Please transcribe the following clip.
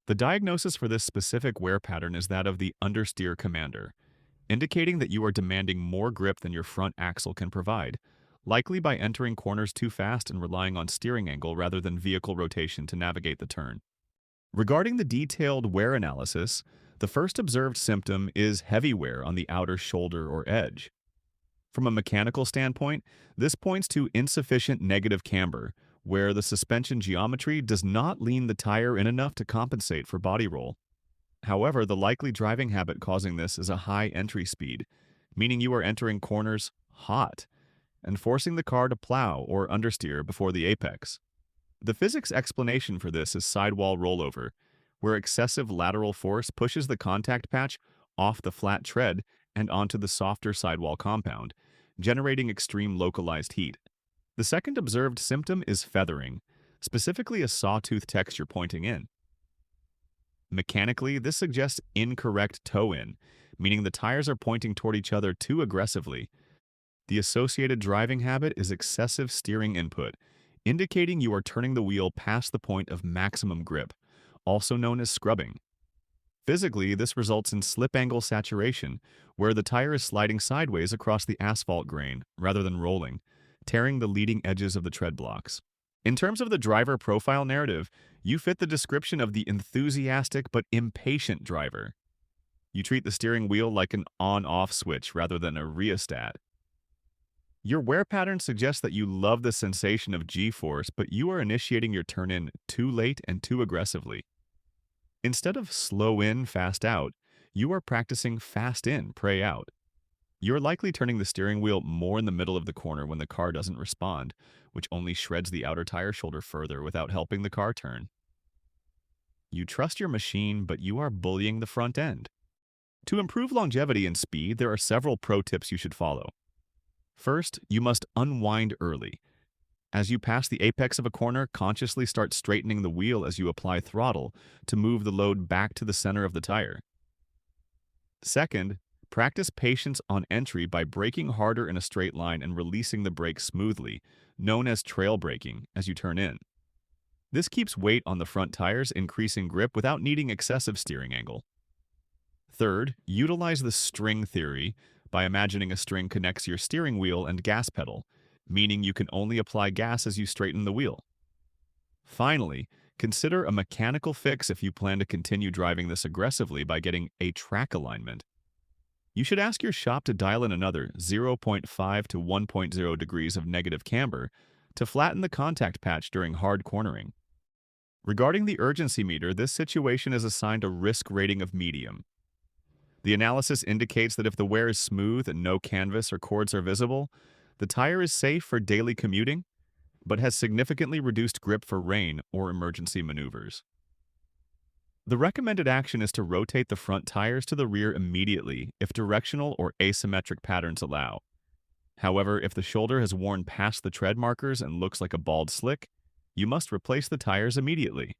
The diagnosis for this specific wear pattern is that of the understeer commander, indicating that you are demanding more grip than your front axle can provide, likely by entering corners too fast and relying on steering angle rather than vehicle rotation to navigate the turn. Regarding the detailed wear analysis, the first observed symptom is heavy wear on the outer shoulder or edge. From a mechanical standpoint, this points to insufficient negative camber, where the suspension geometry does not lean the tire in enough to compensate for body roll. However, the likely driving habit causing this is a high entry speed, meaning you are entering corners hot and forcing the car to plow or understeer before the apex. The physics explanation for this is sidewall rollover, where excessive lateral force pushes the contact patch off the flat tread and onto the softer sidewall compound, generating extreme localized heat. The second observed symptom is feathering, specifically a sawtooth texture pointing in. Mechanically, this suggests incorrect toe-in, meaning the tires are pointing toward each other too aggressively. The associated driving habit is excessive steering input, indicating you are turning the wheel past the point of maximum grip, also known as scrubbing. Physically, this results in slip angle saturation, where the tire is sliding sideways across the asphalt grain rather than rolling, tearing the leading edges of the tread blocks. In terms of the driver profile narrative, you fit the description of the enthusiastic but impatient driver. You treat the steering wheel like an on-off switch rather than a rheostat. Your wear pattern suggests that you love the sensation of G-force, but you are initiating your turn-in too late and too aggressively. Instead of slow in, fast out, you are practicing fast in, pray out. You're likely turning the steering wheel more in the middle of the corner when the car doesn't respond, which only shreds the outer tire shoulder further without helping the car turn. You trust your machine, but you are bullying the front end. To improve longevity and speed, there are several pro tips you should follow. First, you must unwind early. As you pass the apex of a corner, consciously start straightening the wheel as you apply throttle to move the load back to the center of the tire. Second, practice patience on entry by braking harder in a straight line and releasing the brake smoothly, known as trail braking, as you turn in. This keeps weight on the front tires, increasing grip without needing excessive steering angle. Third, utilize the string theory by imagining a string connects your steering wheel and gas pedal, meaning you can only apply gas as you straighten the wheel. Finally, consider a mechanical fix if you plan to continue driving this aggressively by getting a track alignment. You should ask your shop to dial in another 0.5 to 1.0 degrees of negative camber to flatten the contact patch during hard cornering. Regarding the urgency meter, this situation is assigned a risk rating of medium. The analysis indicates that if the wear is smooth and no canvas or cords are visible, the tire is safe for daily commuting, but has significantly reduced grip for rain or emergency maneuvers. The recommended action is to rotate the front tires to the rear immediately if directional or asymmetric patterns allow. However, if the shoulder has worn past the tread markers and looks like a bald slick, you must replace the tires immediately.